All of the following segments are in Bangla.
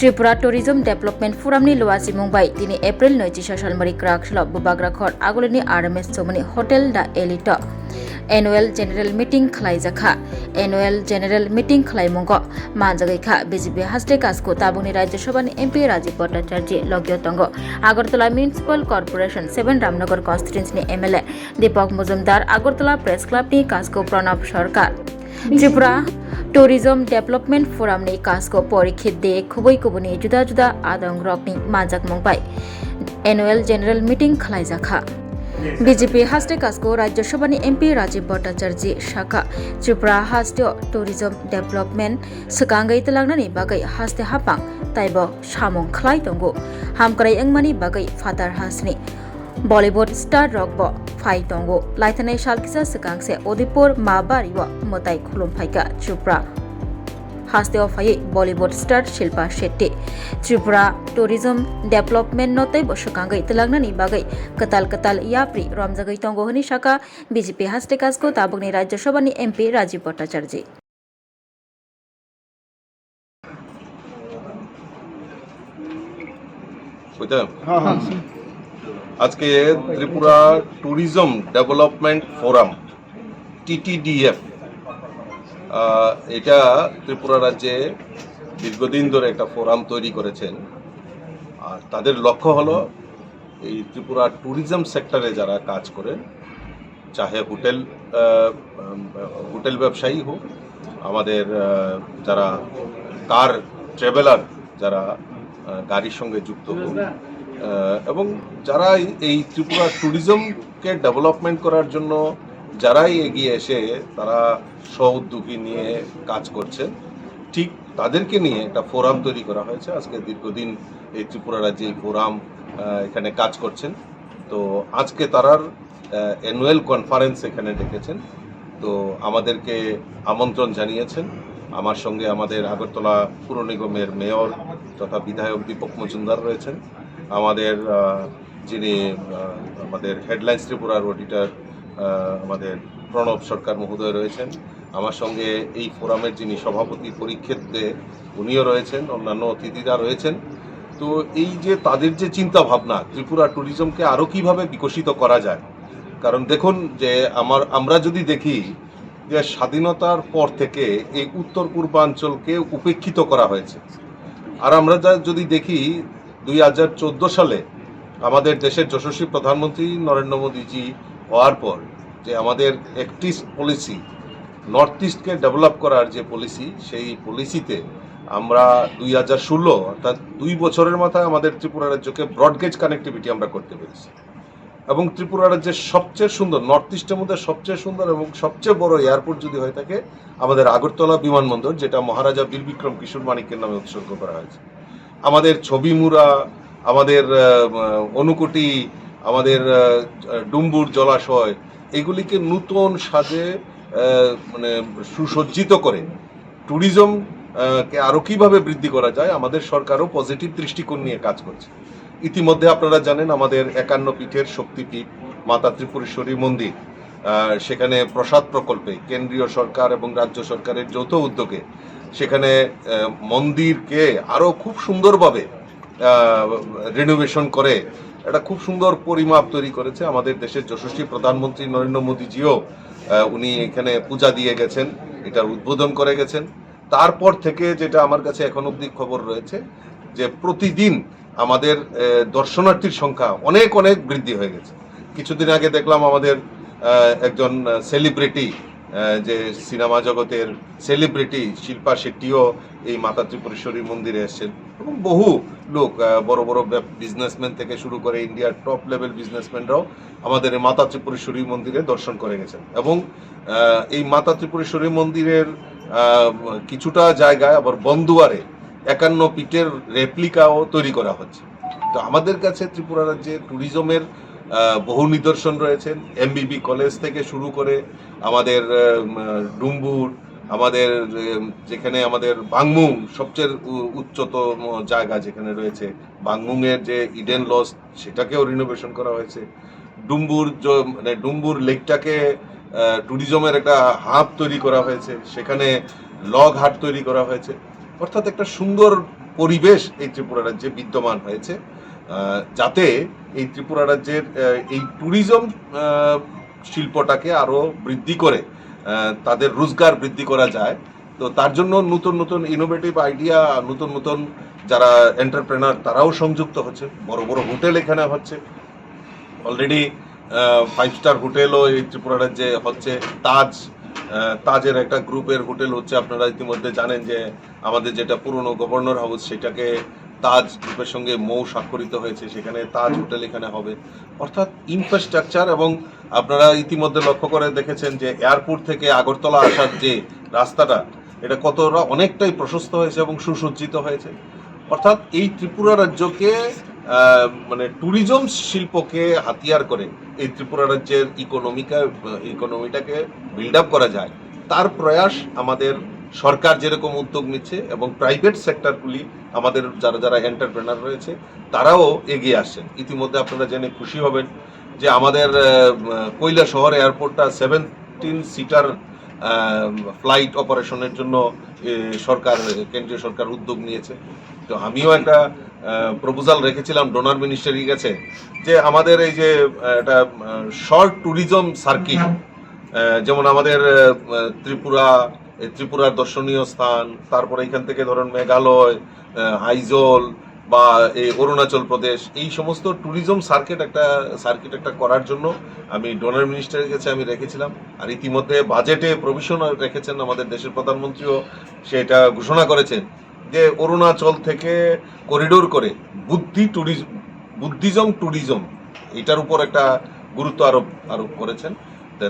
Tripura Tourism Development Forum ni luasi Mumbai dini April 9 salmari krak shlop bubagra khor agolini RMS Somani Hotel da Elite Annual General Meeting khlaijaka Annual General Meeting khlaimongo manjagaikha BJP haste kasko tabuni Rajya Sabha ni MP Rajiv Bhattacharya logyo tongo Agartala Municipal Corporation 7 Ramnagar constituency ni MLA Deepak Mujumdar Agartala Press Club ni kasko Pranab Sarkar Tripura Tourism Development Forum ni kasko porikhet de khuboi kubuni juda juda adang rok ni manjak mongbai Annual General Meeting khlaijakha BJP haste kasko Rajya Sabha ni MP Rajiv Bhattacharya Shaka Tripura haste Tourism Development sekangai telangnani bagai haste hapang taibo samong khlai tongo hamkrai engmani bagai Father Hasni Bollywood star rock bo phai tongo laithanai salkisa sekangse Odipur Mabari wa motai khulum phaika Tripura haste phai Bollywood star Shilpa Shetty Tripura Tourism Development notai bo sekangai telangnani bagai katal yapri ramjagai tongo hani shaka BJP haste kasko tabugni Rajya Sabha ni MP Rajiv Bhattacharya আজকে Tripura tourism development forum TTDF এটা ত্রিপুরা রাজ্যে দীর্ঘদিন ধরে একটা ফোরাম তৈরি করেছেন আর তাদের লক্ষ্য হলো এই ত্রিপুরা ট্যুরিজম সেক্টরে যারা কাজ করেন চাহে হোটেল ব্যবসায়ী হোক আমাদের যারা কার ট্রাভেলার যারা গাড়ির সঙ্গে যুক্ত হোক এবং যারা এই ত্রিপুরা ট্যুরিজমকে ডেভেলপমেন্ট করার জন্য যারাই এগিয়ে এসে তারা স্ব-উদ্যোগী নিয়ে কাজ করছেন ঠিক তাদেরকে নিয়ে একটা ফোরাম তৈরি করা হয়েছে আজকে দীর্ঘদিন এই ত্রিপুরা রাজ্যে এই ফোরাম এখানে কাজ করছেন তো আজকে তারার অ্যানুয়াল কনফারেন্স এখানে ডেকেছেন তো আমাদেরকে আমন্ত্রণ জানিয়েছেন আমার সঙ্গে আমাদের আগরতলা পুর নিগমের মেয়র তথা বিধায়ক দীপক মজুমদার রয়েছেন আমাদের যিনি আমাদের হেডলাইন্স ত্রিপুরার অডিটর আমাদের প্রণব সরকার মহোদয় রয়েছেন আমার সঙ্গে এই ফোরামের যিনি সভাপতি পরীক্ষিত দে উনিও রয়েছেন অন্যান্য অতিথিরা রয়েছেন তো এই যে তাদের যে চিন্তা ভাবনা ত্রিপুরা ট্যুরিজমকে আরও কীভাবে বিকশিত করা যায় কারণ দেখুন যে আমরা যদি দেখি যে স্বাধীনতার পর থেকে এই উত্তর পূর্বাঞ্চলকে উপেক্ষিত করা হয়েছে আর আমরা যদি দেখি 2014 সালে আমাদের দেশের যশস্বী প্রধানমন্ত্রী নরেন্দ্র মোদীজি হওয়ার পর যে আমাদের একটি পলিসি নর্থ ইস্টকে ডেভেলপ করার যে পলিসি সেই পলিসিতে আমরা 2016 অর্থাৎ 2 বছরের মাথায় আমাদের ত্রিপুরা রাজ্যকে ব্রডগেজ কানেক্টিভিটি আমরা করতে পেরেছি এবং ত্রিপুরা রাজ্যের সবচেয়ে সুন্দর নর্থ ইস্টের মধ্যে সবচেয়ে সুন্দর এবং সবচেয়ে বড় এয়ারপোর্ট যদি হয়ে থাকে আমাদের আগরতলা বিমানবন্দর যেটা মহারাজা বীর বিক্রম কিশোর মানিকের নামে উৎসর্গ করা হয়েছে আমাদের ছবিমুড়া আমাদের অনুকুটি আমাদের ডুম্বুর জলাশয় এগুলিকে নতুন সাজে মানে সুসজ্জিত করে ট্যুরিজম কে আরও কীভাবে বৃদ্ধি করা যায় আমাদের সরকারও পজিটিভ দৃষ্টিকোণ নিয়ে কাজ করছে ইতিমধ্যে আপনারা জানেন আমাদের 51 পীঠের শক্তিপীঠ মাতা ত্রিপুরেশ্বরী মন্দির সেখানে প্রসাদ প্রকল্পে কেন্দ্রীয় সরকার এবং রাজ্য সরকারের যৌথ উদ্যোগে সেখানে মন্দিরকে আরও খুব সুন্দরভাবে রিনোভেশন করে একটা খুব সুন্দর পরিমাপ তৈরি করেছে আমাদের দেশের যশস্বী প্রধানমন্ত্রী নরেন্দ্র মোদীজিও উনি এখানে পূজা দিয়ে গেছেন এটার উদ্বোধন করে গেছেন তারপর থেকে যেটা আমার কাছে এখন অবধি খবর রয়েছে যে প্রতিদিন আমাদের দর্শনার্থীর সংখ্যা অনেক বৃদ্ধি হয়ে গেছে কিছুদিন আগে দেখলাম আমাদের একজন সেলিব্রিটি যে সিনেমা জগতের সেলিব্রিটি শিল্পা শেট্টিও এই মাতা ত্রিপুরেশ্বরী মন্দিরে এসেছেন এবং বহু লোক বড় বড় বিজনেসম্যান থেকে শুরু করে ইন্ডিয়ার টপ লেভেল বিজনেসম্যানরাও আমাদের এই মাতা ত্রিপুরেশ্বরী মন্দিরে দর্শন করে গেছেন এবং এই মাতা ত্রিপুরেশ্বরী মন্দিরের কিছুটা জায়গায় আবার বন্দুয়ারে 51 পীঠের রেপ্লিকাও তৈরি করা হচ্ছে তো আমাদের কাছে ত্রিপুরা রাজ্যে ট্যুরিজমের বহু নিদর্শন রয়েছেন MBB কলেজ থেকে শুরু করে আমাদের ডুম্বুর আমাদের যেখানে আমাদের বাংমুং সবচেয়ে উচ্চতম জায়গা যেখানে রয়েছে বাংমুংয়ের যে ইডেন লজ সেটাকেও রিনোভেশন করা হয়েছে ডুম্বুর লেকটাকে ট্যুরিজমের একটা হাব তৈরি করা হয়েছে সেখানে লগ হাট তৈরি করা হয়েছে অর্থাৎ একটা সুন্দর পরিবেশ এই ত্রিপুরা রাজ্যে বিদ্যমান হয়েছে, যাতে এই ত্রিপুরা রাজ্যের এই ট্যুরিজম শিল্পটাকে আরও বৃদ্ধি করে তাদের রোজগার বৃদ্ধি করা যায়। তো তার জন্য নতুন নতুন ইনোভেটিভ আইডিয়া, নতুন নতুন যারা এন্টারপ্রেনার তারাও সংযুক্ত হচ্ছে। বড় বড় হোটেল এখানে হচ্ছে, অলরেডি 5 স্টার হোটেলও এই ত্রিপুরা রাজ্যে হচ্ছে। তাজের একটা গ্রুপের হোটেল হচ্ছে। আপনারা ইতিমধ্যে জানেন যে আমাদের যেটা পুরনো গভর্নর হাউস সেটাকে তাজ গ্রুপের সঙ্গে মৌ স্বাক্ষরিত হয়েছে, সেখানে তাজ হোটেল এখানে হবে। অর্থাৎ ইনফ্রাস্ট্রাকচার, এবং আপনারা ইতিমধ্যে লক্ষ্য করে দেখেছেন যে এয়ারপোর্ট থেকে আগরতলা আসার যে রাস্তাটা, এটা কতটা অনেকটাই প্রশস্ত হয়েছে এবং সুসজ্জিত হয়েছে। অর্থাৎ এই ত্রিপুরা রাজ্যকে মানে ট্যুরিজম শিল্পকে হাতিয়ার করে এই ত্রিপুরা রাজ্যের ইকোনমিটাকে বিল্ড আপ করা যায়, তার প্রয়াস আমাদের সরকার যেরকম উদ্যোগ নিচ্ছে এবং প্রাইভেট সেক্টরগুলি, আমাদের যারা যারা এন্টারপ্রেনার রয়েছে তারাও এগিয়ে আসছেন। ইতিমধ্যে আপনারা জেনে খুশি হবেন যে আমাদের কৈলাসহর এয়ারপোর্টটা 17 সিটার ফ্লাইট অপারেশনের জন্য কেন্দ্রীয় সরকার উদ্যোগ নিয়েছে। তো আমিও একটা প্রপোজাল রেখেছিলাম ডোনার মিনিস্ট্রির কাছে, যে আমাদের এই যে একটা শর্ট ট্যুরিজম সার্কিট, যেমন আমাদের ত্রিপুরার দর্শনীয় স্থান, তারপরে এখান থেকে ধরুন মেঘালয়, আইজল বা এই অরুণাচল প্রদেশ, এই সমস্ত ট্যুরিজম সার্কিট একটা করার জন্য আমি ডোনার মিনিস্টারের কাছে আমি রেখেছিলাম। আর ইতিমধ্যে বাজেটে প্রভিশন রেখেছেন আমাদের দেশের প্রধানমন্ত্রীও, সেটা ঘোষণা করেছেন যে অরুণাচল থেকে করিডোর করে বুদ্ধিজম ট্যুরিজম এটার উপর একটা গুরুত্ব আরোপ করেছেন।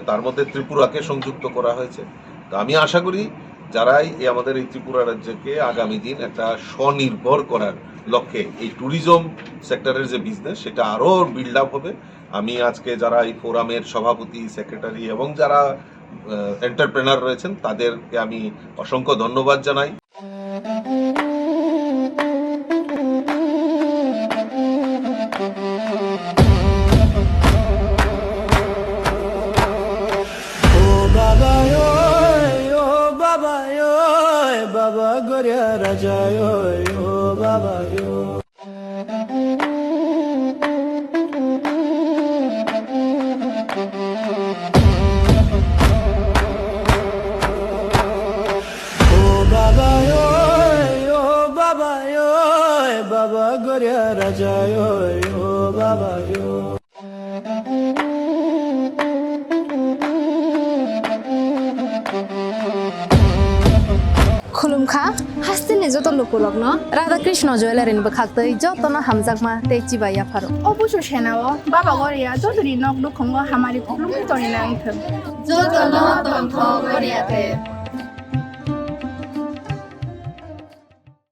তার মধ্যে ত্রিপুরাকে সংযুক্ত করা হয়েছে। তো আমি আশা করি যারাই আমাদের এই ত্রিপুরা রাজ্যকে আগামী দিন একটা স্বনির্ভর করার লক্ষ্যে এই ট্যুরিজম সেক্টরের যে বিজনেস সেটা আরও বিল্ড আপ হবে। আমি আজকে যারা এই ফোরামের সভাপতি, সেক্রেটারি এবং যারা এন্টারপ্রেনার রয়েছেন তাদেরকে আমি অসংখ্য ধন্যবাদ জানাই। Baba Gorya Raja yo Baba yo Baba yo Baba Gorya Raja yo Baba yo खुलुमखा हास्तिनि जत लुकुलग्न राधा कृष्ण ज्वेलारिन बखाक्तै जतन हामजाकमा तेचिबा याफारो অবশ্য সেনাও বাবা গরিয়া যতরি নক দুঃখঙ্গ হামারি খুলুম তরি না আইথ जतन तन्थ गरियाते